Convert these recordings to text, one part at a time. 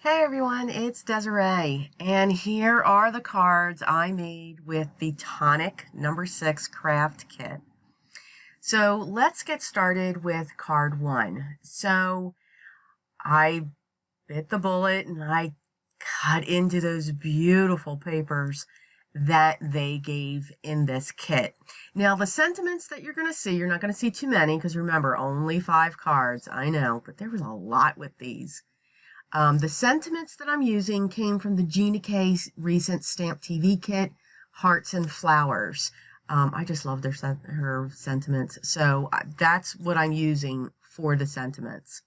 Hey everyone, it's Desiree, and here are the cards I made with the Tonic No.6 craft kit. So let's get started with card 1. So I bit the bullet and I cut into those beautiful papers that they gave in this kit. Now the sentiments that you're going to see, you're not going to see too many because remember, only 5 cards, I know, but there was a lot with these. The sentiments that I'm using came from the Gina K's recent Stamp TV kit, Hearts and Flowers. I just love her sentiments, so that's what I'm using for the sentiments.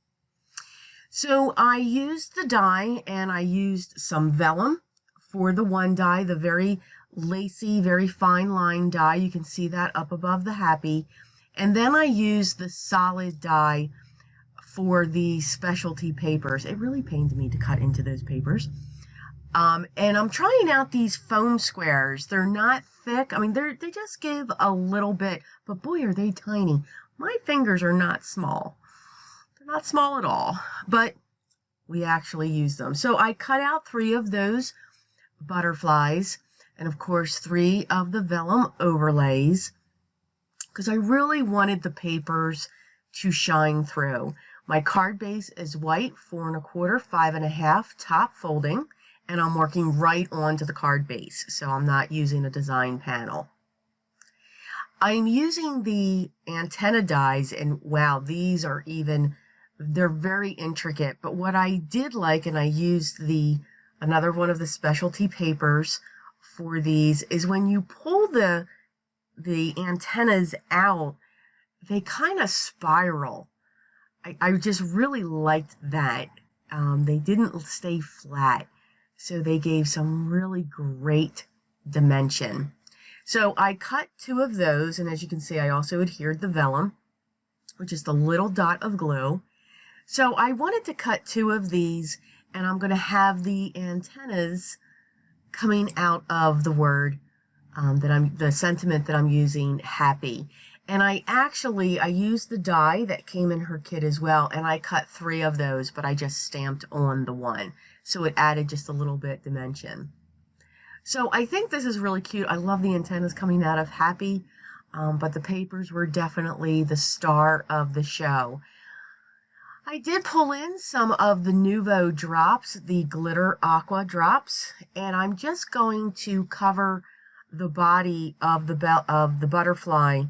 So I used the die, and I used some vellum for the one die, the very lacy, very fine line die. You can see that up above the happy. And then I used the solid die for the specialty papers. It really pained me to cut into those papers. And I'm trying out these foam squares. They're not thick. I mean, they just give a little bit, but boy, are they tiny. My fingers are not small. They're not small at all, but we actually use them. So I cut out 3 of those butterflies and of course 3 of the vellum overlays because I really wanted the papers to shine through. My card base is white, 4 1/4, 5 1/2 top folding, and I'm working right onto the card base, so I'm not using a design panel. I'm using the antenna dies, and wow, these are they're very intricate, but what I did like, and I used another one of the specialty papers for these, is when you pull the antennas out, they kind of spiral. I just really liked that. They didn't stay flat, so they gave some really great dimension. So I cut 2 of those, and as you can see, I also adhered the vellum, which is the little dot of glue. So I wanted to cut 2 of these, and I'm going to have the antennas coming out of the word the sentiment that I'm using, happy. And I used the die that came in her kit as well, and I cut 3 of those, but I just stamped on the one. So it added just a little bit dimension. So I think this is really cute. I love the antennas coming out of happy, but the papers were definitely the star of the show. I did pull in some of the Nuvo drops, the glitter aqua drops, and I'm just going to cover the body of the butterfly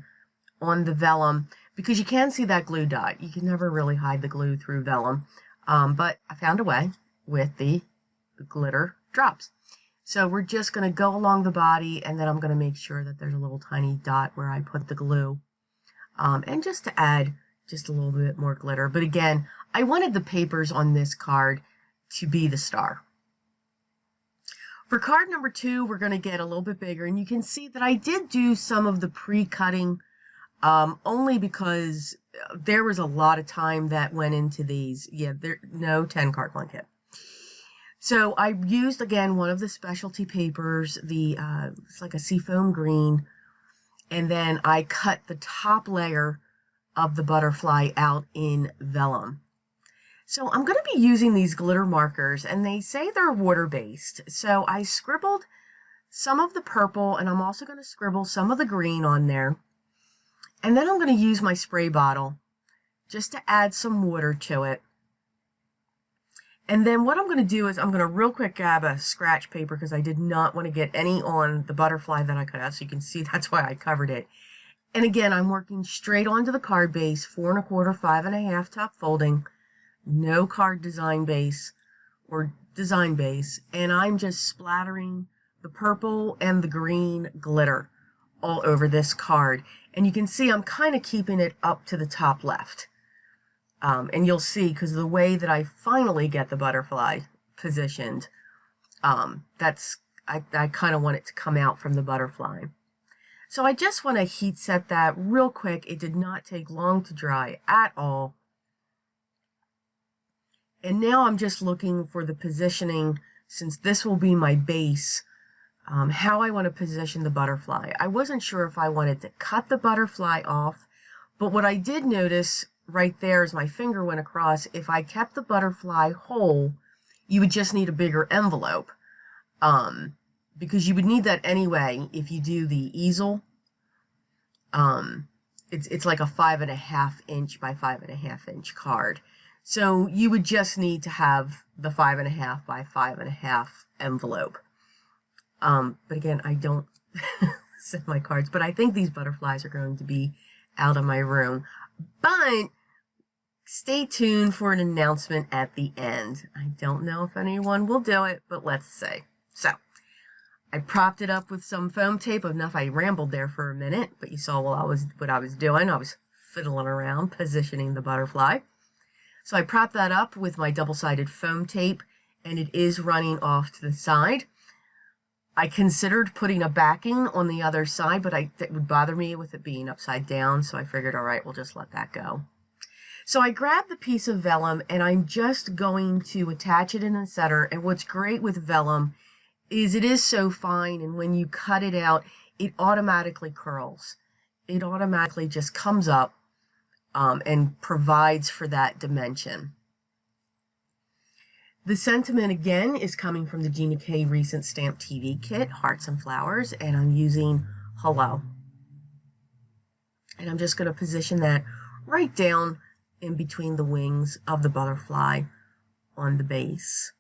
on the vellum, because you can see that glue dot. You can never really hide the glue through vellum, but I found a way with the glitter drops. So we're just going to go along the body, and then I'm going to make sure that there's a little tiny dot where I put the glue, and just to add just a little bit more glitter. But again, I wanted the papers on this card to be the star. For card number 2, we're going to get a little bit bigger, and you can see that I did do some of the pre-cutting only because there was a lot of time that went into these. Yeah, no 10 card blanket. So I used, again, one of the specialty papers, it's like a seafoam green, and then I cut the top layer of the butterfly out in vellum. So I'm going to be using these glitter markers, and they say they're water-based. So I scribbled some of the purple, and I'm also going to scribble some of the green on there. And then I'm going to use my spray bottle just to add some water to it. And then what I'm going to do is I'm going to real quick grab a scratch paper because I did not want to get any on the butterfly that I cut out. So you can see that's why I covered it. And again, I'm working straight onto the card base, 4 1/4, 5 1/2 top folding, no card design base or design base. And I'm just splattering the purple and the green glitter all over this card. And you can see I'm kind of keeping it up to the top left. And you'll see, because of the way that I finally get the butterfly positioned, I kind of want it to come out from the butterfly. So I just want to heat set that real quick. It did not take long to dry at all. And now I'm just looking for the positioning, since this will be my base, how I want to position the butterfly. I wasn't sure if I wanted to cut the butterfly off, but what I did notice right there as my finger went across, if I kept the butterfly whole, You would just need a bigger envelope, because you would need that anyway if you do the easel. It's like a 5.5 inch by 5.5 inch card. So you would just need to have the 5.5 by 5.5 envelope. But again, I don't send my cards, but I think these butterflies are going to be out of my room. But stay tuned for an announcement at the end. I don't know if anyone will do it, but let's see. So I propped it up with some foam tape. Enough, I rambled there for a minute, but you saw what I was doing. I was fiddling around, positioning the butterfly. So I propped that up with my double-sided foam tape, and it is running off to the side. I considered putting a backing on the other side, but it would bother me with it being upside down, so I figured, all right, we'll just let that go. So I grabbed the piece of vellum, and I'm just going to attach it in the center. And what's great with vellum is it is so fine, and when you cut it out, it automatically curls. It automatically just comes up and provides for that dimension. The sentiment again is coming from the Gina K Recent Stamp TV kit, Hearts and Flowers, and I'm using Hello. And I'm just going to position that right down in between the wings of the butterfly on the base.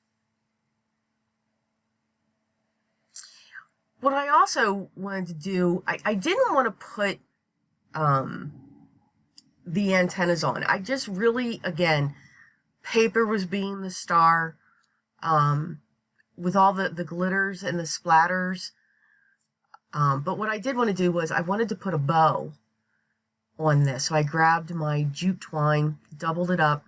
What I also wanted to do, I didn't want to put the antennas on. I just really, again, paper was being the star, with all the glitters and the splatters. But what I did want to do was I wanted to put a bow on this. So I grabbed my jute twine, doubled it up.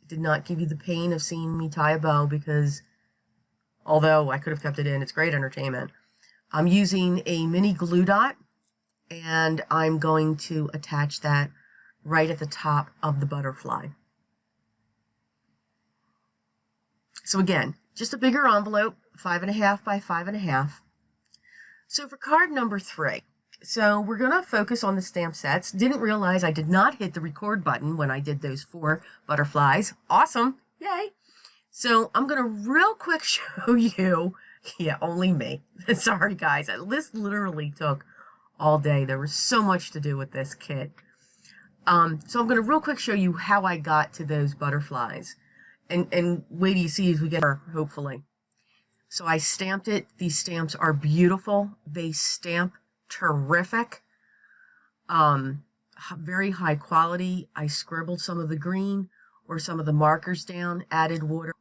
It did not give you the pain of seeing me tie a bow because although I could have kept it in, it's great entertainment. I'm using a mini glue dot, and I'm going to attach that right at the top of the butterfly. So again, just a bigger envelope, 5.5 by 5.5. So for card number 3, so we're going to focus on the stamp sets. Didn't realize I did not hit the record button when I did those 4 butterflies. Awesome. Yay. So I'm going to real quick show you, yeah, only me. Sorry guys, this literally took all day. There was so much to do with this kit. So I'm going to real quick show you how I got to those butterflies. And wait till you see as we get there, hopefully. So I stamped it. These stamps are beautiful. They stamp terrific. Very high quality. I scribbled some of the green or some of the markers down, added water,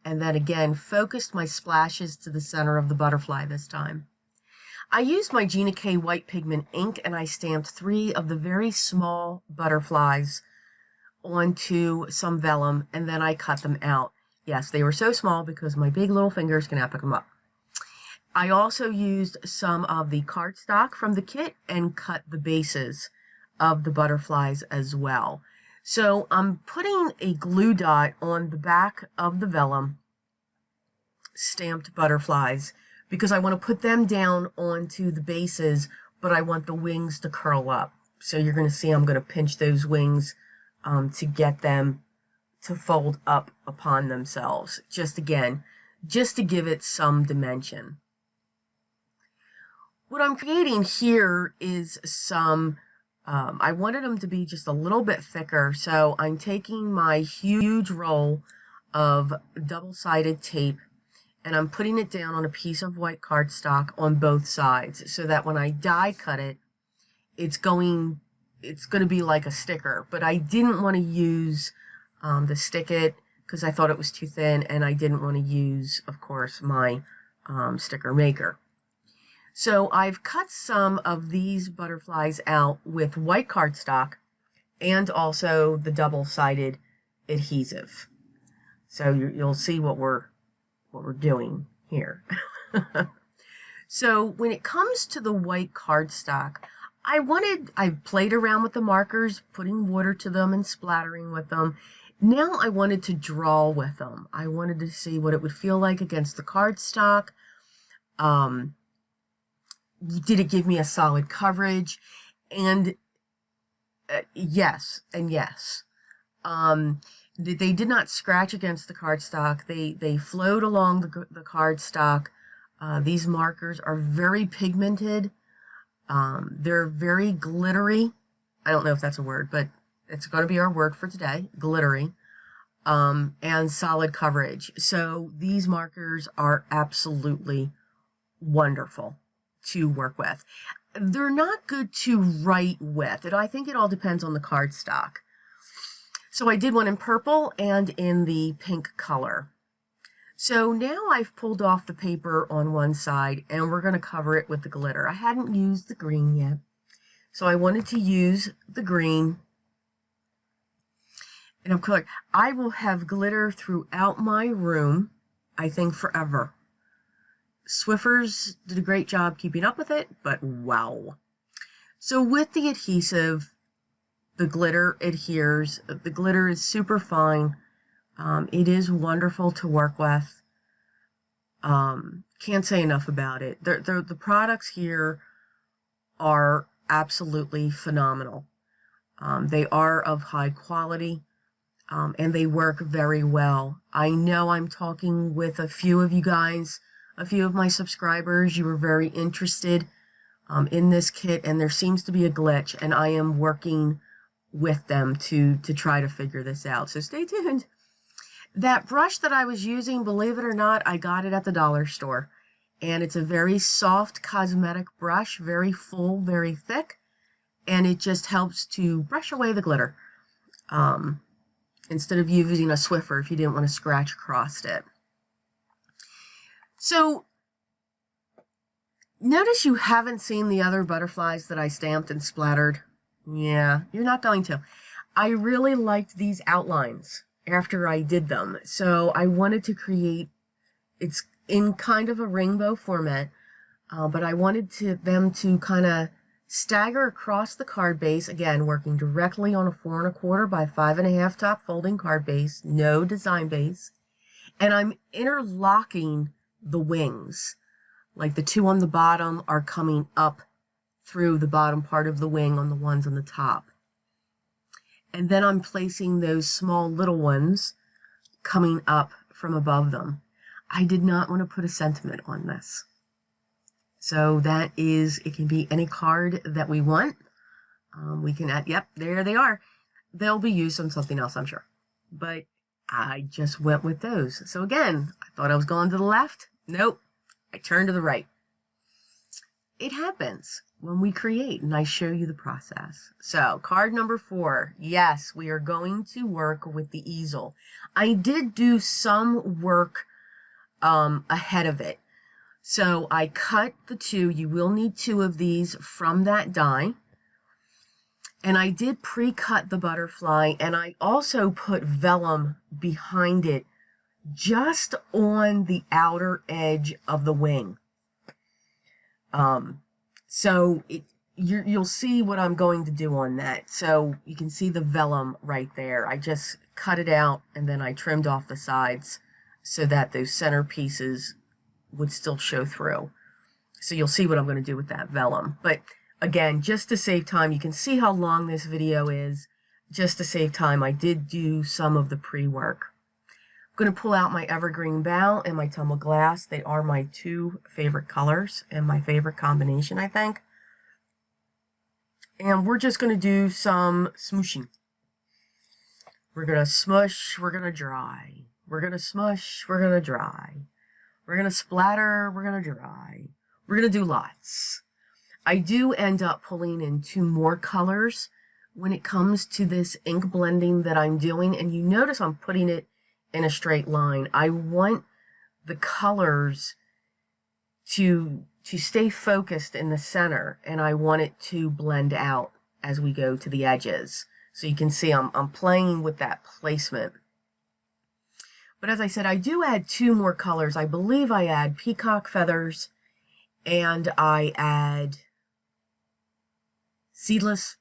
and then again, focused my splashes to the center of the butterfly this time. I used my Gina K white pigment ink, and I stamped 3 of the very small butterflies onto some vellum, and then I cut them out. Yes, they were so small because my big little fingers cannot pick them up. I also used some of the cardstock from the kit and cut the bases of the butterflies as well. So I'm putting a glue dot on the back of the vellum stamped butterflies because I want to put them down onto the bases, but I want the wings to curl up. So you're going to see I'm going to pinch those wings to get them to fold up upon themselves. Just to give it some dimension. What I'm creating here is some, I wanted them to be just a little bit thicker, so I'm taking my huge roll of double-sided tape and I'm putting it down on a piece of white cardstock on both sides so that when I die cut it, it's going to be like a sticker. But I didn't want to use the Stick It because I thought it was too thin, and I didn't want to use, of course, my sticker maker. So I've cut some of these butterflies out with white cardstock and also the double-sided adhesive. So you'll see what we're doing here. So when it comes to the white cardstock, I played around with the markers, putting water to them and splattering with them. Now I wanted to draw with them. I wanted to see what it would feel like against the cardstock. Did it give me a solid coverage? And yes, and yes. They did not scratch against the cardstock. They flowed along the cardstock. These markers are very pigmented. They're very glittery. I don't know if that's a word, but it's going to be our word for today, glittery, and solid coverage. So these markers are absolutely wonderful to work with. They're not good to write with. I think it all depends on the cardstock. So I did one in purple and in the pink color. So now I've pulled off the paper on one side and we're going to cover it with the glitter. I hadn't used the green yet, so I wanted to use the green. And of course, I will have glitter throughout my room, I think forever. Swiffer's did a great job keeping up with it, but wow. So with the adhesive, the glitter adheres. The glitter is super fine. It is wonderful to work with. Can't say enough about it. The products here are absolutely phenomenal. They are of high quality, and they work very well. I know I'm talking with a few of you guys, a few of my subscribers. You were very interested in this kit, and there seems to be a glitch, and I am working with them to try to figure this out. So stay tuned. That brush that I was using, believe it or not, I got it at the dollar store. And it's a very soft cosmetic brush, very full, very thick. And it just helps to brush away the glitter. Instead of using a Swiffer if you didn't want to scratch across it. So, notice you haven't seen the other butterflies that I stamped and splattered. Yeah, you're not going to. I really liked these outlines after I did them. So I wanted to create, it's in kind of a rainbow format, but I wanted them to kind of stagger across the card base, again, working directly on a 4 1/4 by 5 1/2 top folding card base, no design base. And I'm interlocking the wings. Like the two on the bottom are coming up through the bottom part of the wing on the ones on the top. And then I'm placing those small little ones coming up from above them. I did not want to put a sentiment on this. So that is, it can be any card that we want. We can add, yep, there they are. They'll be used on something else, I'm sure. But I just went with those. So again, I thought I was going to the left. Nope, I turned to the right. It happens when we create, and I show you the process. So card number 4, yes, we are going to work with the easel. I did do some work ahead of it. So I cut the 2, you will need 2 of these from that die. And I did pre-cut the butterfly, and I also put vellum behind it just on the outer edge of the wing. So you'll see what I'm going to do on that. So you can see the vellum right there. I just cut it out and then I trimmed off the sides so that those center pieces would still show through. So you'll see what I'm going to do with that vellum. But again, just to save time, you can see how long this video is. Just to save time, I did do some of the pre-work. I'm going to pull out my evergreen bow and my tumbled glass. They are my 2 favorite colors and my favorite combination, I think. And we're just going to do some smooshing. We're going to smush, we're going to dry. We're going to smush, we're going to dry. We're going to splatter, we're going to dry. We're going to do lots. I do end up pulling in 2 more colors when it comes to this ink blending that I'm doing. And you notice I'm putting it in a straight line. I want the colors to stay focused in the center, and I want it to blend out as we go to the edges. So you can see I'm playing with that placement. But as I said, I do add 2 more colors. I believe I add peacock feathers, and I add seedless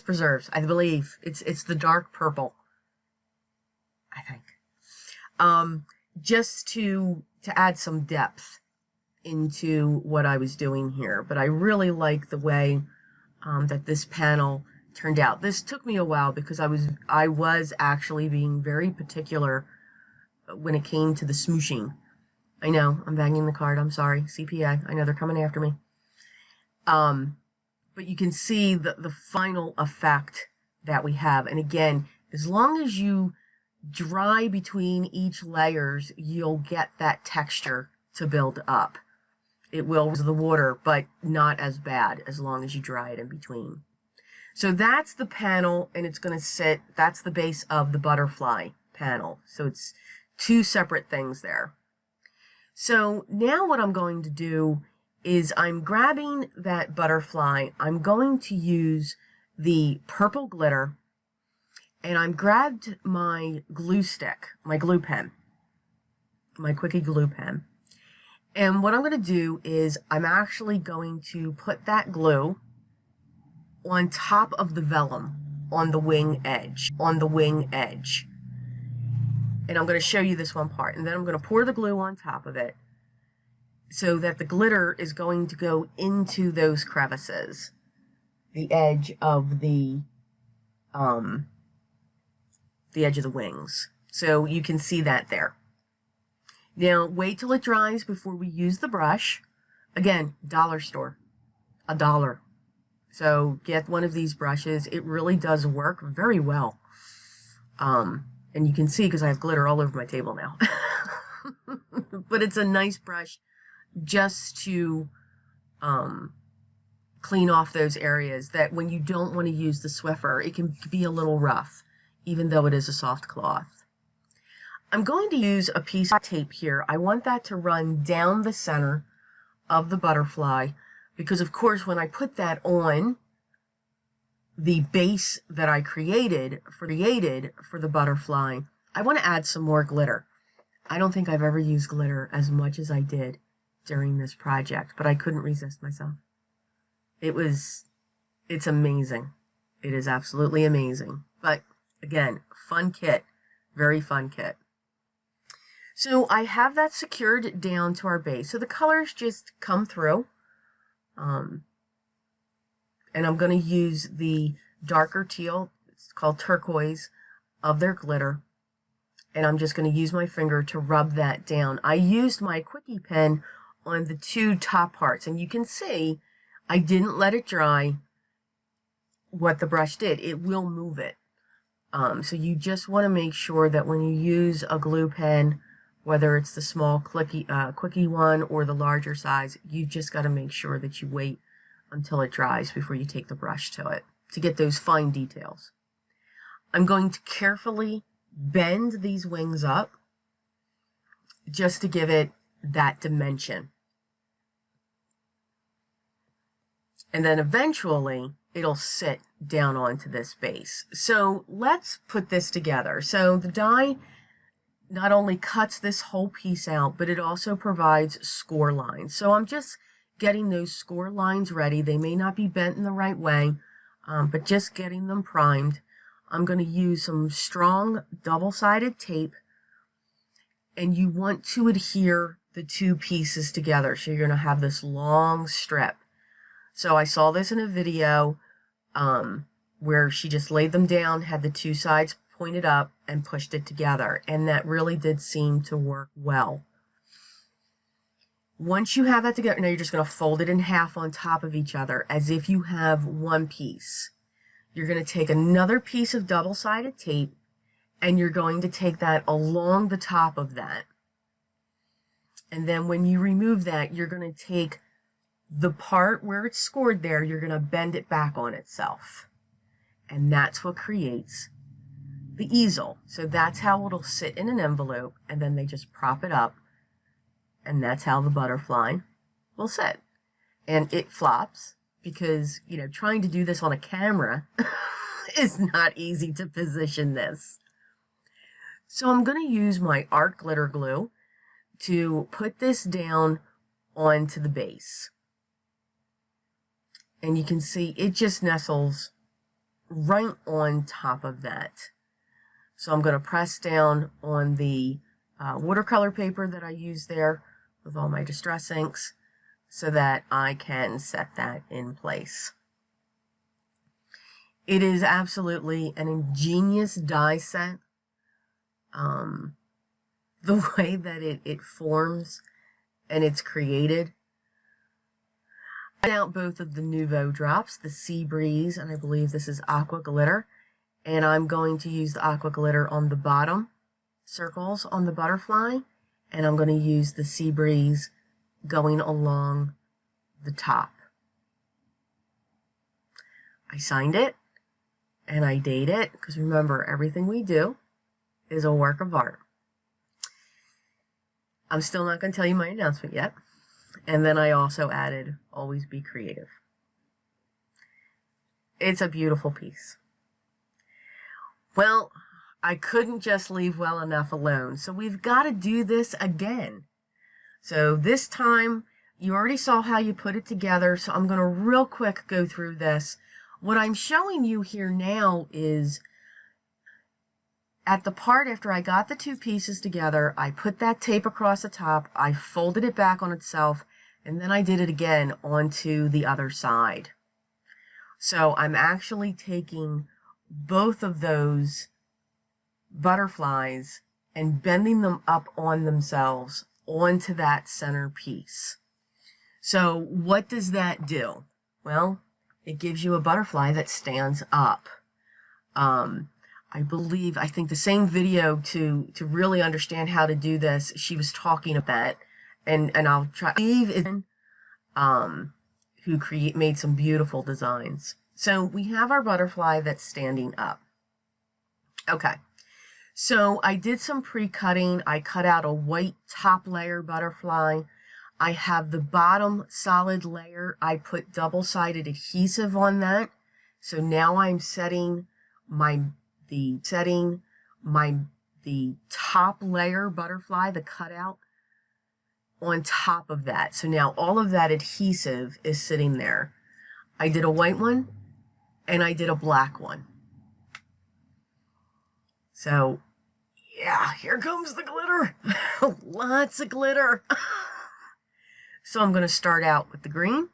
preserves, I believe. It's the dark purple, I think. Just to add some depth into what I was doing here. But I really like the way that this panel turned out. This took me a while because I was actually being very particular when it came to the smooshing. I know, I'm banging the card, I'm sorry, CPA, I know they're coming after me. But you can see the final effect that we have. And again, as long as you dry between each layers, you'll get that texture to build up. It will with the water, but not as bad as long as you dry it in between. So that's the panel, and it's going to sit, that's the base of the butterfly panel. So it's two separate things there. So now what I'm going to do is I'm grabbing that butterfly. I'm going to use the purple glitter, and I'm grabbed my glue stick, my glue pen, my quickie glue pen. And what I'm going to do is I'm actually going to put that glue on top of the vellum on the wing edge, And I'm going to show you this one part. And then I'm going to pour the glue on top of it so that the glitter is going to go into those crevices, the edge of the edge of the wings. So you can see that there. Now, wait till it dries before we use the brush. Again, dollar store, $1. So get one of these brushes. It really does work very well. And you can see because I have glitter all over my table now. But it's a nice brush just to clean off those areas that when you don't want to use the Swiffer, it can be a little rough, even though it is a soft cloth. I'm going to use a piece of tape here. I want that to run down the center of the butterfly because, of course, when I put that on the base that I created for the butterfly, I want to add some more glitter. I don't think I've ever used glitter as much as I did during this project, but I couldn't resist myself. It's amazing. It is absolutely amazing. But again, fun kit, very fun kit. So I have that secured down to our base. So the colors just come through. And I'm going to use the darker teal, it's called turquoise, of their glitter. And I'm just going to use my finger to rub that down. I used my quickie pen on the two top parts. And you can see I didn't let it dry. What the brush did, it will move it. So you just want to make sure that when you use a glue pen, whether it's the small quickie one or the larger size, you just got to make sure that you wait until it dries before you take the brush to it to get those fine details. I'm going to carefully bend these wings up just to give it that dimension. And then eventually it'll sit down onto this base. So let's put this together. So the die not only cuts this whole piece out, but it also provides score lines. So I'm just getting those score lines ready. They may not be bent in the right way, but just getting them primed. I'm going to use some strong double-sided tape, and you want to adhere the two pieces together. So you're going to have this long strip. So I saw this in a video where she just laid them down, had the two sides pointed up, and pushed it together. And that really did seem to work well. Once you have that together, now you're just going to fold it in half on top of each other as if you have one piece. You're going to take another piece of double-sided tape, and you're going to take that along the top of that. And then when you remove that, you're going to take the part where it's scored there, you're going to bend it back on itself. And that's what creates the easel. So that's how it'll sit in an envelope, and then they just prop it up, and that's how the butterfly will sit. And it flops because, you know, trying to do this on a camera is not easy to position this. So I'm going to use my art glitter glue to put this down onto the base. And you can see it just nestles right on top of that. So I'm going to press down on the watercolor paper that I used there with all my distress inks so that I can set that in place. It is absolutely an ingenious die set. The way that it forms and it's created. I out both of the Nouveau drops, the Sea Breeze, and I believe this is Aqua Glitter. And I'm going to use the Aqua Glitter on the bottom circles on the butterfly. And I'm going to use the Sea Breeze going along the top. I signed it and I date it, because remember, everything we do is a work of art. I'm still not going to tell you my announcement yet. And then I also added, always be creative. It's a beautiful piece. Well, I couldn't just leave well enough alone, so we've got to do this again. So this time, you already saw how you put it together, so I'm going to real quick go through this. What I'm showing you here now is at the part after I got the two pieces together, I put that tape across the top, I folded it back on itself, and then I did it again onto the other side. So I'm actually taking both of those butterflies and bending them up on themselves onto that center piece. So what does that do? Well, it gives you a butterfly that stands up. I think the same video to really understand how to do this, she was talking about that, and I'll try. Who made some beautiful designs. So we have our butterfly that's standing up. Okay, so I did some pre-cutting. I cut out a white top layer butterfly. I have the bottom solid layer. I put double-sided adhesive on that. So now I'm setting the top layer butterfly, the cutout, on top of that. So now all of that adhesive is sitting there. I did a white one and I did a black one. So yeah, here comes the glitter. Lots of glitter. So I'm going to start out with the green.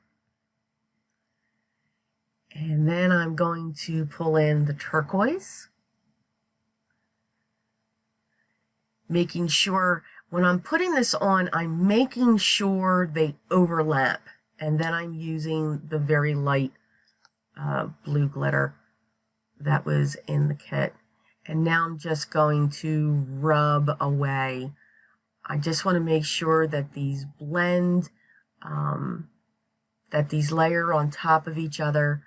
And then I'm going to pull in the turquoise. Making sure when I'm putting this on, I'm making sure they overlap. And then I'm using the very light blue glitter that was in the kit. And now I'm just going to rub away. I just want to make sure that these blend, that these layer on top of each other.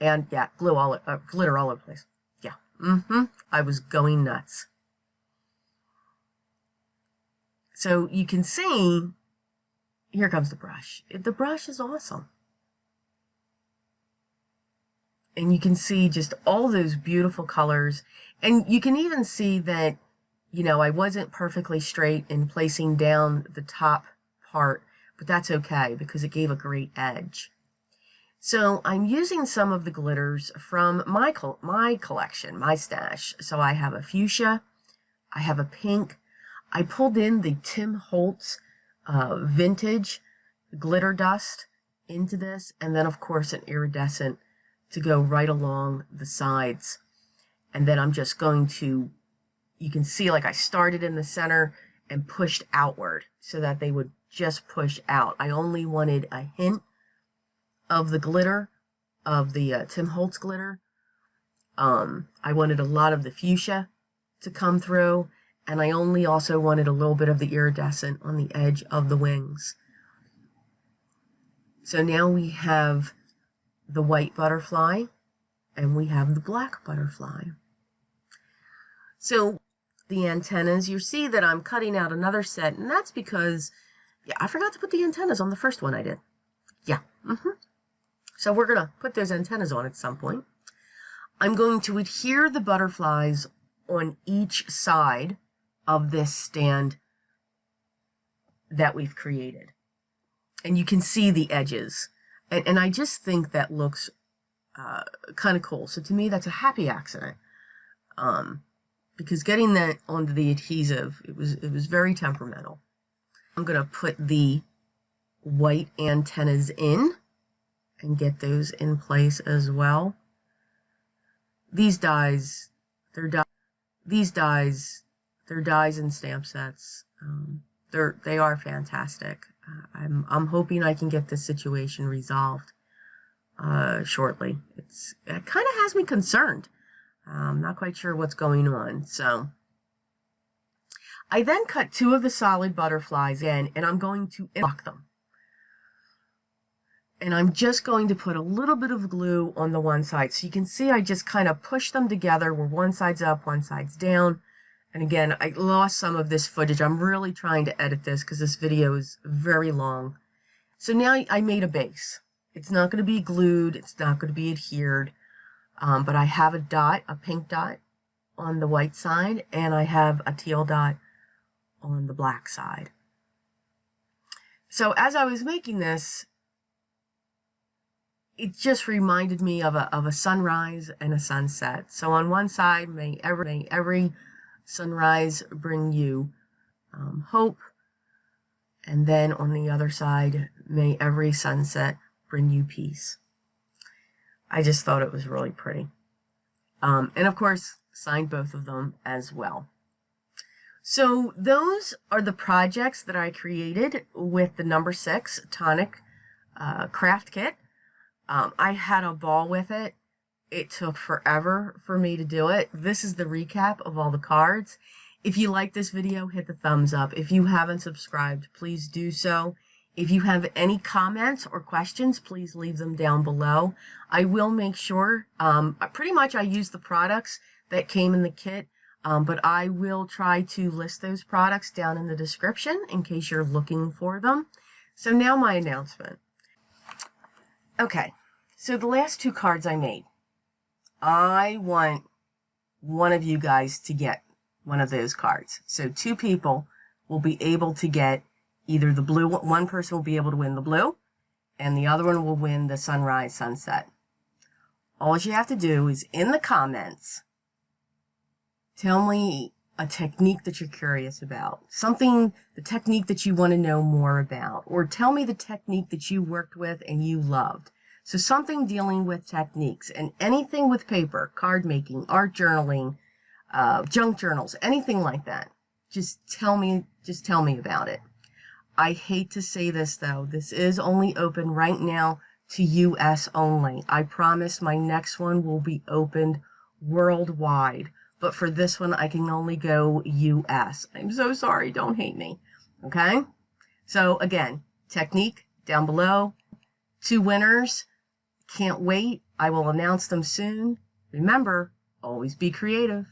And yeah, glitter all over the place. Yeah, I was going nuts. So you can see, here comes the brush. The brush is awesome. And you can see just all those beautiful colors. And you can even see that, you know, I wasn't perfectly straight in placing down the top part, but that's okay because it gave a great edge. So I'm using some of the glitters from my collection, my stash. So I have a fuchsia, I have a pink. I pulled in the Tim Holtz vintage glitter dust into this, and then of course an iridescent to go right along the sides. And then I'm just going to, you can see like I started in the center and pushed outward so that they would just push out. I only wanted a hint of the glitter, of the Tim Holtz glitter. I wanted a lot of the fuchsia to come through, and I only also wanted a little bit of the iridescent on the edge of the wings. So now we have the white butterfly, and we have the black butterfly. So the antennas, you see that I'm cutting out another set, and that's because, yeah, I forgot to put the antennas on the first one I did. Yeah, So we're going to put those antennas on at some point. I'm going to adhere the butterflies on each side of this stand that we've created. And you can see the edges. And I just think that looks kind of cool. So to me, that's a happy accident. Because getting that onto the adhesive, it was very temperamental. I'm going to put the white antennas in and get those in place as well. these dies, they're dies and stamp sets. They are fantastic. I'm hoping I can get this situation resolved shortly. It kind of has me concerned. I'm not quite sure what's going on. So I then cut 2 of the solid butterflies in, and I'm going to interlock them. And I'm just going to put a little bit of glue on the one side. So you can see I just kind of push them together where one side's up, one side's down. And again, I lost some of this footage. I'm really trying to edit this because this video is very long. So now I made a base. It's not going to be glued. It's not going to be adhered. But I have a dot, a pink dot on the white side, and I have a teal dot on the black side. So as I was making this, it just reminded me of a sunrise and a sunset. So on one side, may every sunrise bring you hope. And then on the other side, may every sunset bring you peace. I just thought it was really pretty. And of course, signed both of them as well. So those are the projects that I created with the No. 6 Tonic craft kit. I had a ball with it. It took forever for me to do it. This is the recap of all the cards. If you like this video, hit the thumbs up. If you haven't subscribed, please do so. If you have any comments or questions, please leave them down below. I will make sure, pretty much I use the products that came in the kit, but I will try to list those products down in the description in case you're looking for them. So now my announcement. Okay, so the last 2 cards I made, I want one of you guys to get one of those cards. So 2 people will be able to get either the blue, one person will be able to win the blue, and the other one will win the sunrise, sunset. All you have to do is in the comments, tell me a technique that you're curious about, the technique that you want to know more about, or tell me the technique that you worked with and you loved. So something dealing with techniques and anything with paper, card making, art journaling, junk journals, anything like that. Just tell me about it. I hate to say this though, this is only open right now to US only. I promise my next one will be opened worldwide. But for this one, I can only go US. I'm so sorry. Don't hate me. Okay? So again, technique down below. 2 winners. Can't wait. I will announce them soon. Remember, always be creative.